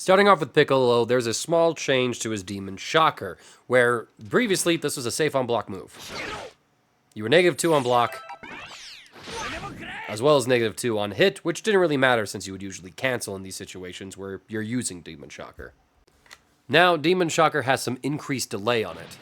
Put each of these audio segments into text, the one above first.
Starting off with Piccolo, there's a small change to his Demon Shocker, where previously this was a safe on block move. You were -2 on block, as well as -2 on hit, which didn't really matter since you would usually cancel in these situations where you're using Demon Shocker. Now, Demon Shocker has some increased delay on it.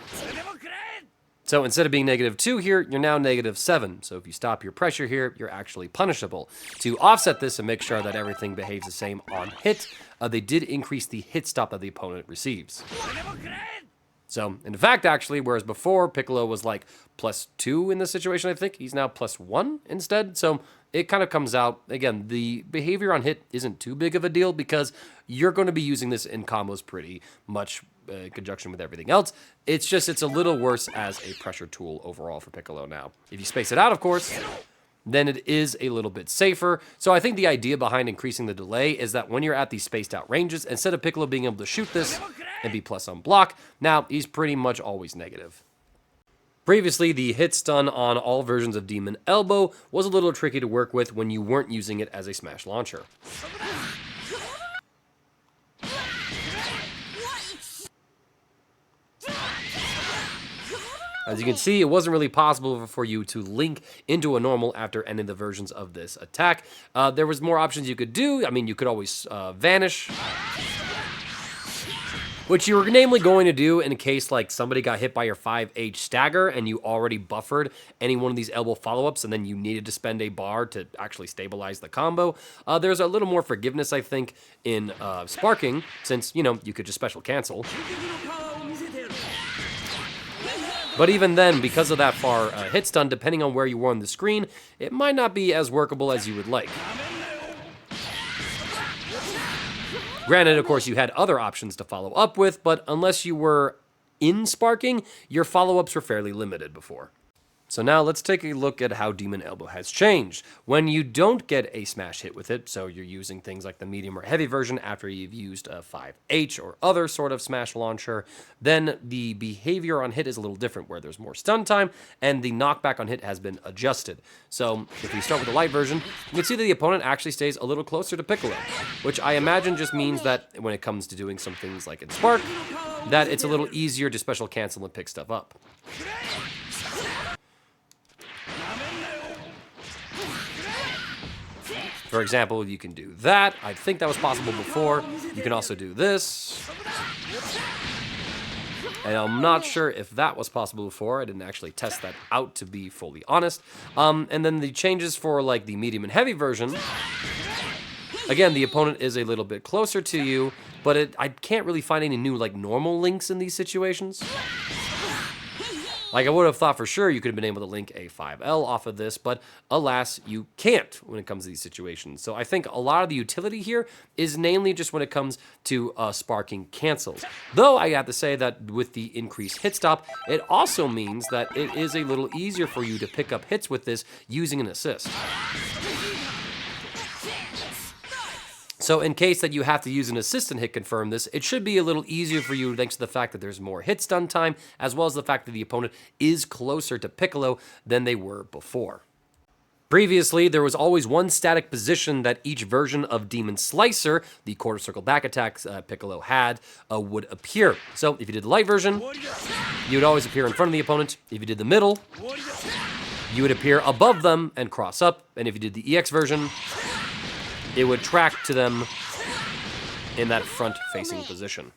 So instead of being -2 here, you're now -7. So if you stop your pressure here, you're actually punishable. To offset this and make sure that everything behaves the same on hit, they did increase the hit stop that the opponent receives. So, in fact, actually, whereas before Piccolo was like +2 in this situation, I think, he's now +1 instead. So it kind of comes out, again, the behavior on hit isn't too big of a deal because you're going to be using this in combos pretty much in conjunction with everything else. It's just, it's a little worse as a pressure tool overall for Piccolo now. If you space it out, of course, then it is a little bit safer. So I think the idea behind increasing the delay is that when you're at these spaced out ranges, instead of Piccolo being able to shoot this and be plus on block, now he's pretty much always negative. Previously, the hit stun on all versions of Demon Elbow was a little tricky to work with when you weren't using it as a smash launcher. As you can see, it wasn't really possible for you to link into a normal after any of the versions of this attack. There was more options you could do. I mean, you could always vanish, which you were namely going to do in case like somebody got hit by your 5H stagger and you already buffered any one of these elbow follow-ups and then you needed to spend a bar to actually stabilize the combo. There's a little more forgiveness, I think, in sparking since, you know, you could just special cancel. But even then, because of that far hit stun, depending on where you were on the screen, it might not be as workable as you would like. Granted, of course, you had other options to follow up with, but unless you were in sparking, your follow-ups were fairly limited before. So now let's take a look at how Demon Elbow has changed. When you don't get a smash hit with it, so you're using things like the medium or heavy version after you've used a 5H or other sort of smash launcher, then the behavior on hit is a little different, where there's more stun time and the knockback on hit has been adjusted. So if we start with the light version, you can see that the opponent actually stays a little closer to Piccolo, which I imagine just means that when it comes to doing some things like in Spark, that it's a little easier to special cancel and pick stuff up. For example, you can do that. I think that was possible before. You can also do this. And I'm not sure if that was possible before. I didn't actually test that out, to be fully honest. And then the changes for like the medium and heavy version. Again, the opponent is a little bit closer to you, but I can't really find any new like normal links in these situations. Like, I would have thought for sure you could have been able to link a 5L off of this, but alas, you can't when it comes to these situations. So I think a lot of the utility here is namely just when it comes to sparking cancels. Though I have to say that with the increased hit stop, it also means that it is a little easier for you to pick up hits with this using an assist. So in case that you have to use an assist and hit confirm this, it should be a little easier for you thanks to the fact that there's more hit stun time, as well as the fact that the opponent is closer to Piccolo than they were before. Previously, there was always one static position that each version of Demon Slicer, the quarter circle back attacks Piccolo had, would appear. So if you did the light version, you would always appear in front of the opponent. If you did the middle, you would appear above them and cross up. And if you did the EX version, it would track to them in that front-facing position.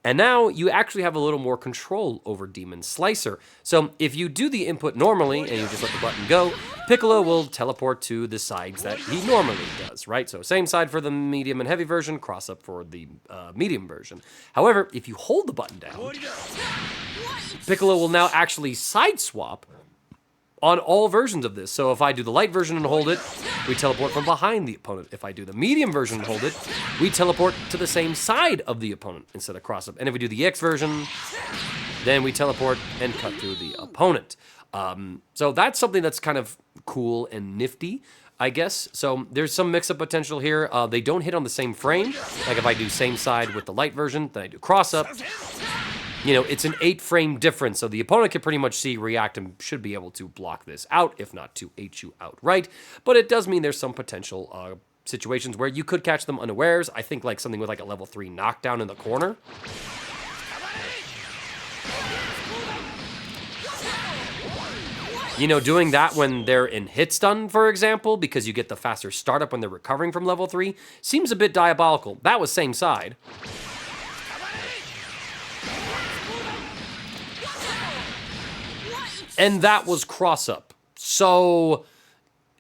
And now you actually have a little more control over Demon Slicer. So if you do the input normally and you just let the button go, Piccolo will teleport to the sides that he normally does, right? So same side for the medium and heavy version, cross up for the medium version. However, if you hold the button down, Piccolo will now actually side swap on all versions of this. So if I do the light version and hold it, we teleport from behind the opponent. If I do the medium version and hold it, we teleport to the same side of the opponent instead of cross up. And if we do the EX version, then we teleport and cut through the opponent. So that's something that's kind of cool and nifty, I guess. So there's some mix-up potential here. They don't hit on the same frame. Like if I do same side with the light version, then I do cross up. You know, it's an 8-frame difference, so the opponent can pretty much see, react, and should be able to block this out, if not to H you outright. But it does mean there's some potential situations where you could catch them unawares. I think like something with like a level 3 knockdown in the corner. You know, doing that when they're in hit stun, for example, because you get the faster startup when they're recovering from level 3, seems a bit diabolical. That was same side. And that was cross-up. So,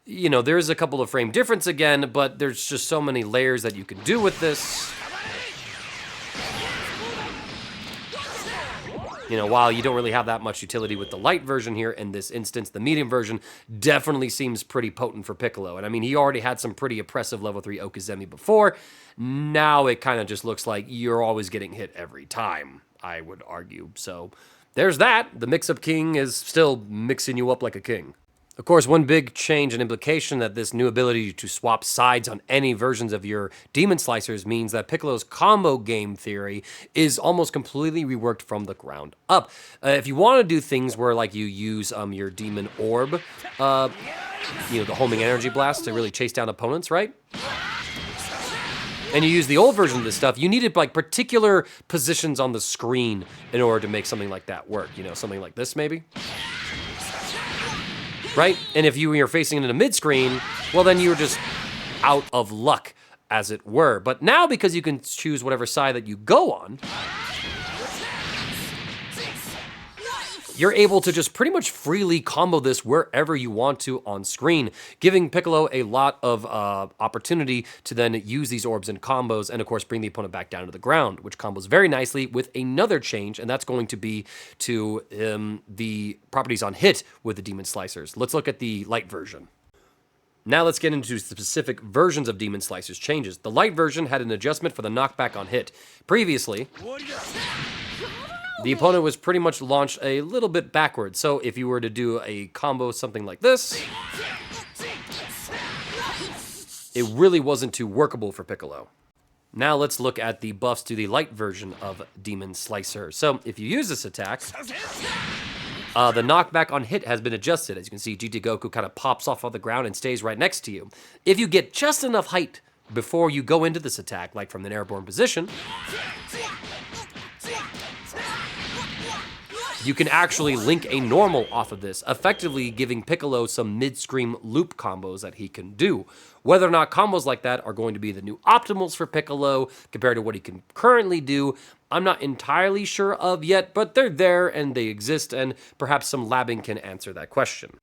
you know, there is a couple of frame difference again, but there's just so many layers that you can do with this. You know, while you don't really have that much utility with the light version here, in this instance, the medium version definitely seems pretty potent for Piccolo. And I mean, he already had some pretty oppressive level 3 Okizeme before. Now it kind of just looks like you're always getting hit every time, I would argue. So there's that. The Mix-Up King is still mixing you up like a king. Of course, one big change and implication that this new ability to swap sides on any versions of your Demon Slicers means that Piccolo's combo game theory is almost completely reworked from the ground up. If you want to do things where like you use your Demon Orb, you know, the homing energy blast to really chase down opponents, right? And you use the old version of this stuff, you needed like particular positions on the screen in order to make something like that work. You know, something like this maybe. Right? And if you were facing it in a mid-screen, well, then you were just out of luck, as it were. But now, because you can choose whatever side that you go on, you're able to just pretty much freely combo this wherever you want to on screen, giving Piccolo a lot of opportunity to then use these orbs in combos and, of course, bring the opponent back down to the ground, which combos very nicely with another change, and that's going to be to the properties on hit with the Demon Slicers. Let's look at the light version. Now let's get into specific versions of Demon Slicers changes. The light version had an adjustment for the knockback on hit. Previously, the opponent was pretty much launched a little bit backwards. So if you were to do a combo something like this, it really wasn't too workable for Piccolo. Now let's look at the buffs to the light version of Demon Slicer. So if you use this attack, the knockback on hit has been adjusted. As you can see, GT Goku kind of pops off of the ground and stays right next to you. If you get just enough height before you go into this attack, like from an airborne position, you can actually link a normal off of this, effectively giving Piccolo some mid-screen loop combos that he can do. Whether or not combos like that are going to be the new optimals for Piccolo compared to what he can currently do, I'm not entirely sure of yet, but they're there and they exist, and perhaps some labbing can answer that question.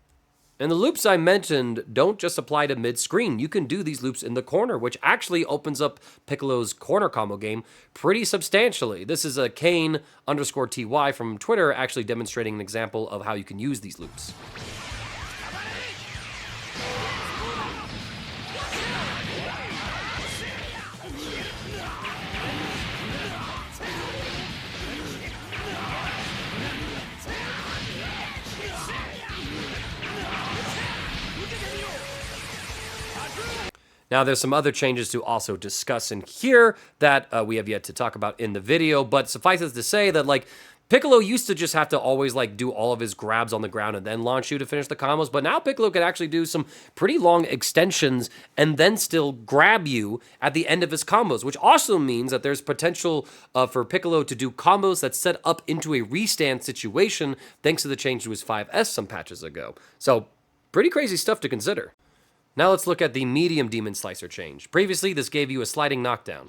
And the loops I mentioned don't just apply to mid-screen. You can do these loops in the corner, which actually opens up Piccolo's corner combo game pretty substantially. This is a Kane_TY from Twitter actually demonstrating an example of how you can use these loops. Now, there's some other changes to also discuss in here that we have yet to talk about in the video, but suffice it to say that, like, Piccolo used to just have to always, like, do all of his grabs on the ground and then launch you to finish the combos, but now Piccolo can actually do some pretty long extensions and then still grab you at the end of his combos, which also means that there's potential for Piccolo to do combos that set up into a restand situation thanks to the change to his 5S some patches ago. So, pretty crazy stuff to consider. Now let's look at the medium Demon Slicer change. Previously, this gave you a sliding knockdown.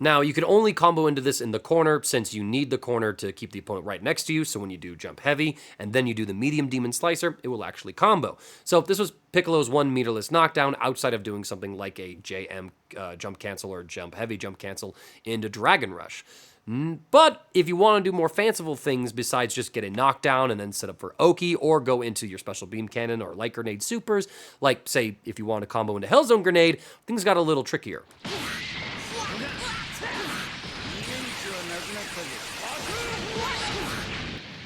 Now, you can only combo into this in the corner since you need the corner to keep the opponent right next to you, so when you do jump heavy and then you do the medium Demon Slicer, it will actually combo. So this was Piccolo's one meterless knockdown outside of doing something like a JM jump cancel or jump heavy jump cancel into Dragon Rush. But if you want to do more fanciful things besides just get a knockdown and then set up for Oki or go into your special beam cannon or light grenade supers, like say if you want to combo into Hellzone Grenade, things got a little trickier.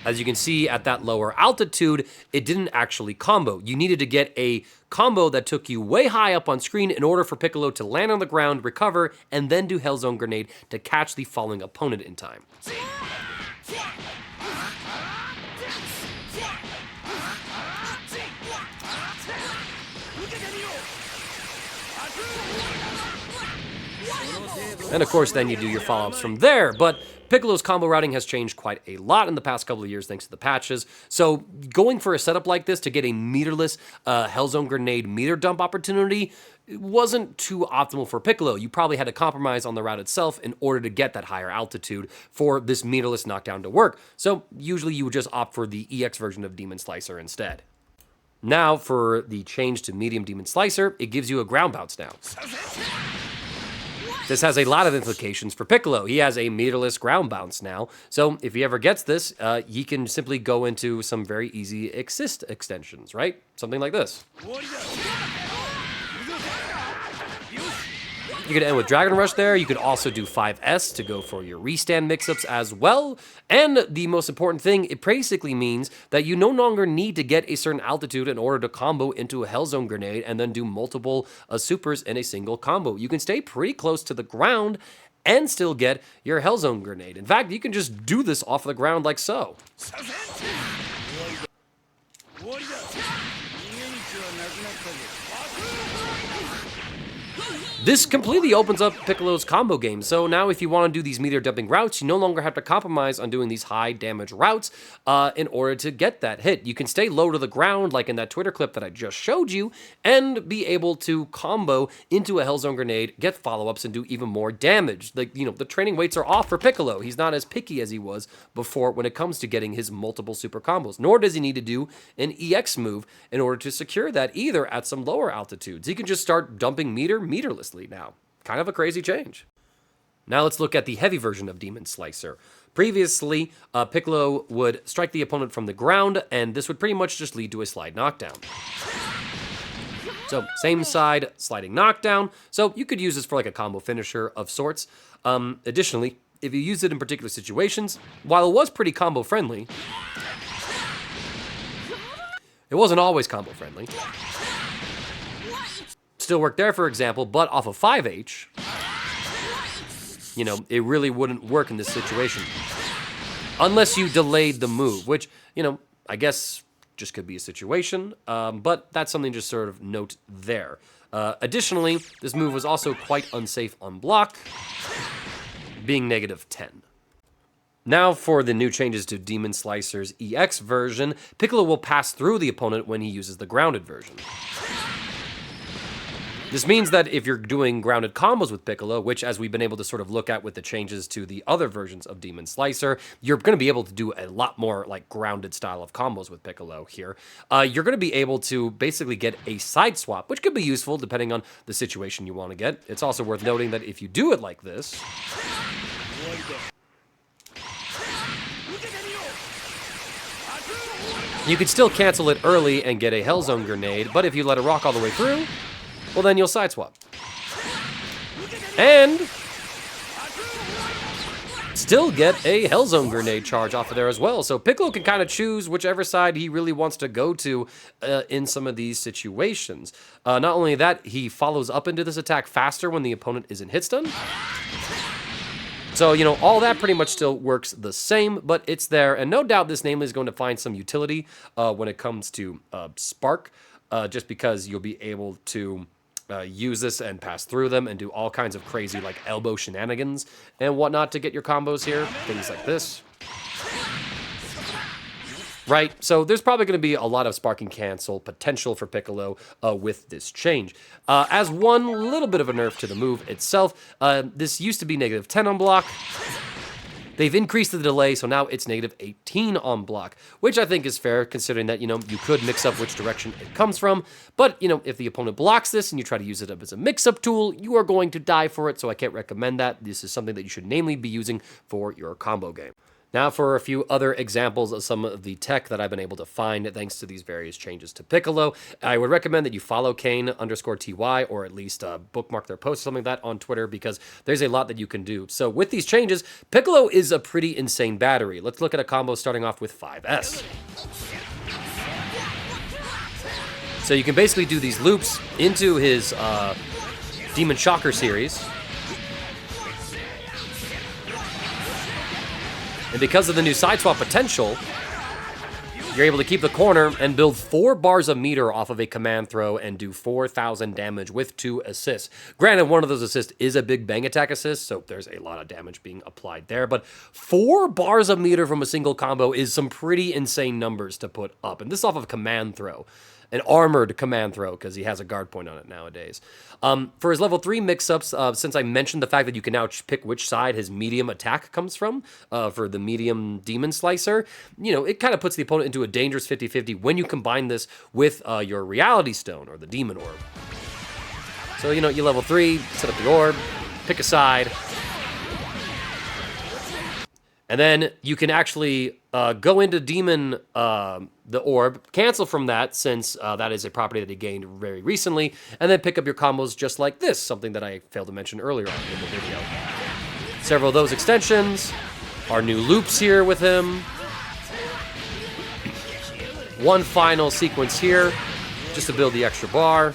As you can see at that lower altitude, it didn't actually combo. You needed to get a combo that took you way high up on screen in order for Piccolo to land on the ground, recover, and then do Hellzone Grenade to catch the falling opponent in time. And of course, then you do your follow-ups from there. But Piccolo's combo routing has changed quite a lot in the past couple of years thanks to the patches. So going for a setup like this to get a meterless Hellzone Grenade meter dump opportunity wasn't too optimal for Piccolo. You probably had to compromise on the route itself in order to get that higher altitude for this meterless knockdown to work. So usually you would just opt for the EX version of Demon Slicer instead. Now for the change to medium Demon Slicer, it gives you a ground bounce now. This has a lot of implications for Piccolo. He has a meterless ground bounce now, so if he ever gets this, he can simply go into some very easy assist extensions, right? Something like this. You could end with Dragon Rush there. You could also do 5S to go for your restand mix-ups as well. And the most important thing, it basically means that you no longer need to get a certain altitude in order to combo into a Hellzone Grenade and then do multiple supers in a single combo. You can stay pretty close to the ground and still get your Hellzone Grenade. In fact, you can just do this off of the ground like so. This completely opens up Piccolo's combo game, so now if you want to do these meter dumping routes, you no longer have to compromise on doing these high damage routes in order to get that hit. You can stay low to the ground, like in that Twitter clip that I just showed you, and be able to combo into a Hellzone Grenade, get follow-ups, and do even more damage. Like, you know, the training weights are off for Piccolo. He's not as picky as he was before when it comes to getting his multiple super combos, nor does he need to do an EX move in order to secure that either at some lower altitudes. He can just start dumping meterlessly now. Kind of a crazy change. Now let's look at the heavy version of Demon Slicer. Previously, Piccolo would strike the opponent from the ground, and this would pretty much just lead to a slide knockdown. So, same side, sliding knockdown. So you could use this for like a combo finisher of sorts. Additionally, if you use it in particular situations, while it was pretty combo friendly, it wasn't always combo friendly. Still work there, for example, but off of 5H, you know, it really wouldn't work in this situation. Unless you delayed the move, which, you know, I guess just could be a situation, but that's something to sort of note there. Additionally, this move was also quite unsafe on block, being -10. Now for the new changes to Demon Slicer's EX version, Piccolo will pass through the opponent when he uses the grounded version. This means that if you're doing grounded combos with Piccolo, which as we've been able to sort of look at with the changes to the other versions of Demon Slicer, you're going to be able to do a lot more like grounded style of combos with Piccolo here. You're going to be able to basically get a side swap, which could be useful depending on the situation you want to get. It's also worth noting that if you do it like this, you could still cancel it early and get a Hellzone Grenade, but if you let it rock all the way through, well, then you'll side swap. And still get a Hellzone Grenade charge off of there as well. So Piccolo can kind of choose whichever side he really wants to go to in some of these situations. Not only that, he follows up into this attack faster when the opponent is in hit stun. So, you know, all that pretty much still works the same, but it's there. And no doubt this name is going to find some utility when it comes to Spark, just because you'll be able to use this and pass through them and do all kinds of crazy like elbow shenanigans and whatnot to get your combos here. Things like this. Right, so there's probably going to be a lot of spark and cancel potential for Piccolo with this change. As one little bit of a nerf to the move itself, this used to be -10 on block. They've increased the delay, so now it's -18 on block, which I think is fair considering that, you know, you could mix up which direction it comes from. But, you know, if the opponent blocks this and you try to use it as a mix-up tool, you are going to die for it, so I can't recommend that. This is something that you should namely be using for your combo game. Now for a few other examples of some of the tech that I've been able to find thanks to these various changes to Piccolo. I would recommend that you follow Kane_TY or at least bookmark their posts, something like that on Twitter, because there's a lot that you can do. So with these changes, Piccolo is a pretty insane battery. Let's look at a combo starting off with 5S. So you can basically do these loops into his Demon Shocker series. And because of the new side swap potential, you're able to keep the corner and build 4 bars of meter off of a command throw and do 4,000 damage with 2 assists. Granted, one of those assists is a big bang attack assist, so there's a lot of damage being applied there, but 4 bars of meter from a single combo is some pretty insane numbers to put up, and this off of command throw. An armored command throw, because he has a guard point on it nowadays. For his level 3 mix-ups, since I mentioned the fact that you can now pick which side his medium attack comes from, for the medium demon slicer, you know, it kind of puts the opponent into a dangerous 50-50 when you combine this with your reality stone, or the demon orb. So, you know, you level 3, set up the orb, pick a side, and then you can actually go into demon, the orb, cancel from that, since that is a property that he gained very recently, and then pick up your combos just like this, something that I failed to mention earlier on in the video. Several of those extensions, our new loops here with him. One final sequence here, just to build the extra bar.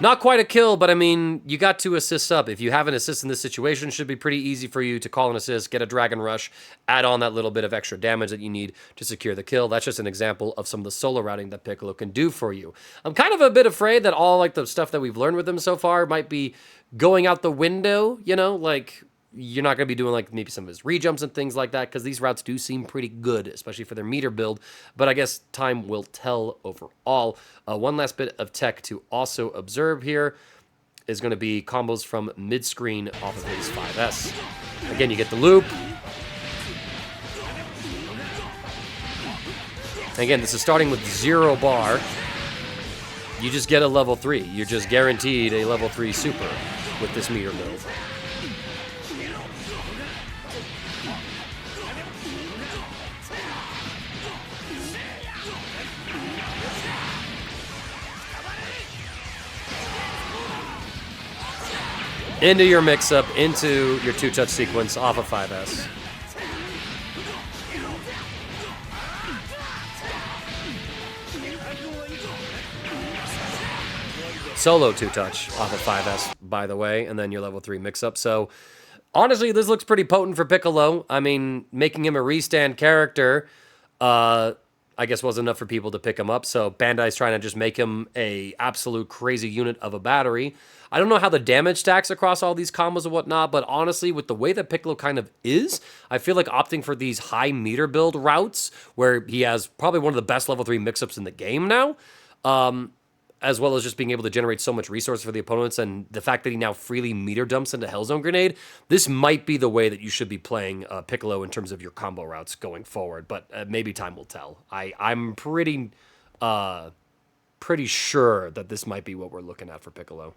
Not quite a kill, but I mean, you got 2 assists up. If you have an assist in this situation, it should be pretty easy for you to call an assist, get a Dragon Rush, add on that little bit of extra damage that you need to secure the kill. That's just an example of some of the solo routing that Piccolo can do for you. I'm kind of a bit afraid that all like the stuff that we've learned with him so far might be going out the window, you know, like you're not going to be doing like maybe some of his rejumps and things like that, because these routes do seem pretty good, especially for their meter build, but I guess time will tell overall. One last bit of tech to also observe here is going to be combos from mid-screen off of his 5S. Again, you get the loop. And again, this is starting with 0 bar. You just get a level 3. You're just guaranteed a level 3 super with this meter build. Into your mix-up, into your 2-touch sequence off of 5S. Solo 2-touch off of 5S, by the way, and then your level 3 mix-up. So, honestly, this looks pretty potent for Piccolo. I mean, making him a restand character, I guess wasn't enough for people to pick him up, so Bandai's trying to just make him a absolute crazy unit of a battery. I don't know how the damage stacks across all these combos and whatnot, but honestly, with the way that Piccolo kind of is, I feel like opting for these high meter build routes, where he has probably one of the best level 3 mix-ups in the game now, as well as just being able to generate so much resource for the opponents, and the fact that he now freely meter dumps into Hellzone Grenade, this might be the way that you should be playing Piccolo in terms of your combo routes going forward, but maybe time will tell. I'm pretty sure that this might be what we're looking at for Piccolo.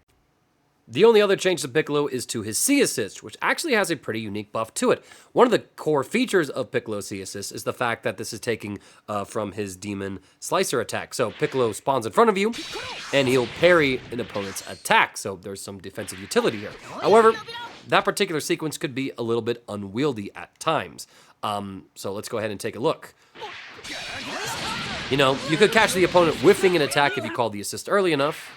The only other change to Piccolo is to his C-Assist, which actually has a pretty unique buff to it. One of the core features of Piccolo's C-Assist is the fact that this is taking from his Demon Slicer attack. So Piccolo spawns in front of you, and he'll parry an opponent's attack, so there's some defensive utility here. However, that particular sequence could be a little bit unwieldy at times. So let's go ahead and take a look. You know, you could catch the opponent whiffing an attack if you called the assist early enough.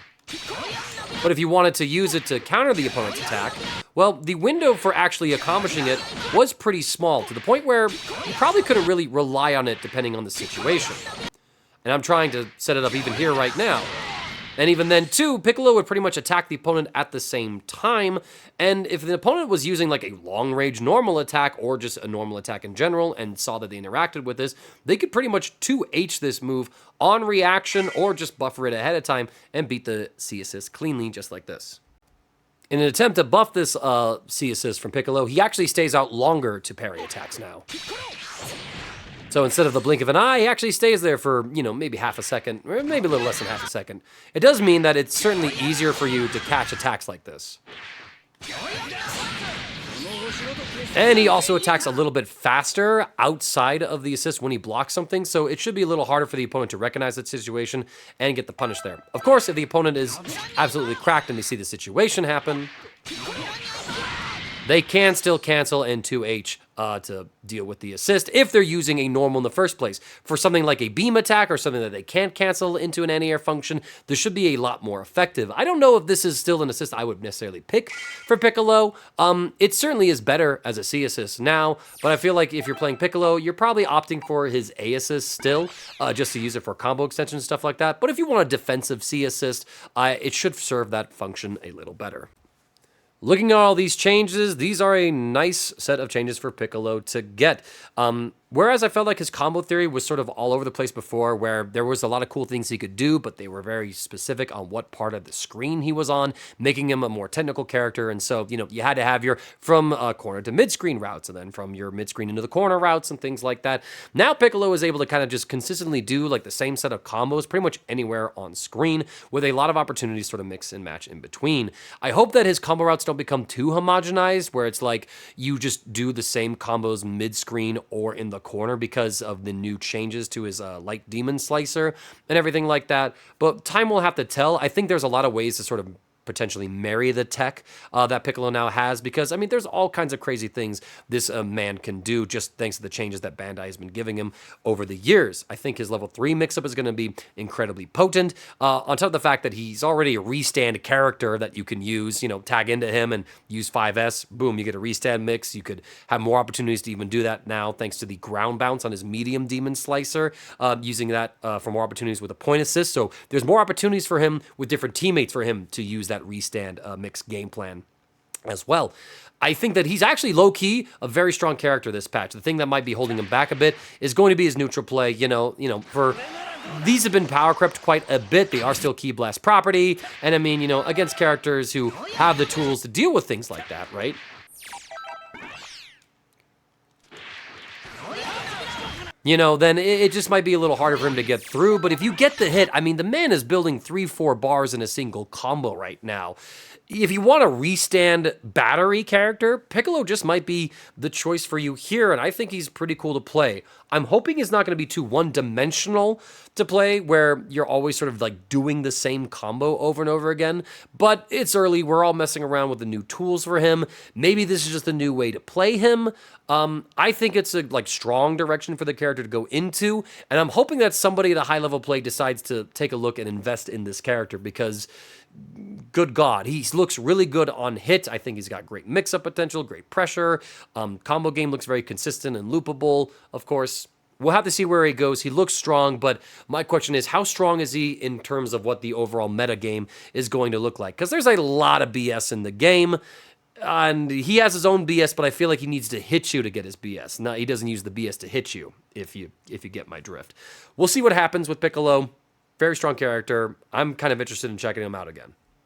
But if you wanted to use it to counter the opponent's attack, well, the window for actually accomplishing it was pretty small, to the point where you probably couldn't really rely on it depending on the situation. And I'm trying to set it up even here right now. And even then, too, Piccolo would pretty much attack the opponent at the same time, and if the opponent was using like a long-range normal attack, or just a normal attack in general, and saw that they interacted with this, they could pretty much 2H this move on reaction, or just buffer it ahead of time, and beat the C-Assist cleanly, just like this. In an attempt to buff this C-Assist from Piccolo, he actually stays out longer to parry attacks now. So instead of the blink of an eye, he actually stays there for, you know, maybe half a second, or maybe a little less than half a second. It does mean that it's certainly easier for you to catch attacks like this. And he also attacks a little bit faster outside of the assist when he blocks something, so it should be a little harder for the opponent to recognize that situation and get the punish there. Of course, if the opponent is absolutely cracked and they see the situation happen, they can still cancel and 2H to deal with the assist if they're using a normal in the first place. For something like a beam attack or something that they can't cancel into an anti-air function, this should be a lot more effective. I don't know if this is still an assist I would necessarily pick for Piccolo. It certainly is better as a C assist now, but I feel like if you're playing Piccolo, you're probably opting for his A assist still, just to use it for combo extensions and stuff like that. But if you want a defensive C assist, it should serve that function a little better. Looking at all these changes, these are a nice set of changes for Piccolo to get. Whereas I felt like his combo theory was sort of all over the place before, where there was a lot of cool things he could do, but they were very specific on what part of the screen he was on, making him a more technical character. And so, you had to have your from corner to mid-screen routes, and then from your mid-screen into the corner routes and things like that. Now Piccolo is able to kind of just consistently do like the same set of combos pretty much anywhere on screen, with a lot of opportunities to sort of mix and match in between. I hope that his combo routes don't become too homogenized, where it's like you just do the same combos mid-screen or in the corner because of the new changes to his light demon slicer and everything like that. But time will have to tell. I think there's a lot of ways to sort of potentially marry the tech that Piccolo now has, because, I mean, there's all kinds of crazy things this man can do just thanks to the changes that Bandai has been giving him over the years. I think his level 3 mix-up is going to be incredibly potent, on top of the fact that he's already a restand character that you can use, tag into him and use 5S, boom, you get a restand mix. You could have more opportunities to even do that now thanks to the ground bounce on his medium demon slicer, using that for more opportunities with a point assist. So there's more opportunities for him with different teammates for him to use that restand mixed game plan as well. I think that he's actually low-key a very strong character this patch. The thing that might be holding him back a bit is going to be his neutral play. For these have been power crept quite a bit. They are still Ki Blast property, and I mean, against characters who have the tools to deal with things like that, right? Then it just might be a little harder for him to get through. But if you get the hit, I mean, the man is building 3-4 bars in a single combo right now. If you want a restand battery character, Piccolo just might be the choice for you here, and I think he's pretty cool to play. I'm hoping he's not going to be too one-dimensional to play, where you're always sort of like doing the same combo over and over again, but it's early. We're all messing around with the new tools for him. Maybe this is just a new way to play him. I think it's a strong direction for the character to go into, and I'm hoping that somebody at a high-level play decides to take a look and invest in this character, because good God, he looks really good on hit. I think he's got great mix-up potential, great pressure. Combo game looks very consistent and loopable, of course. We'll have to see where he goes. He looks strong, but my question is, how strong is he in terms of what the overall meta game is going to look like? Because there's a lot of BS in the game, and he has his own BS, but I feel like he needs to hit you to get his BS. No, he doesn't use the BS to hit you, if you get my drift. We'll see what happens with Piccolo. Very strong character. I'm kind of interested in checking him out again.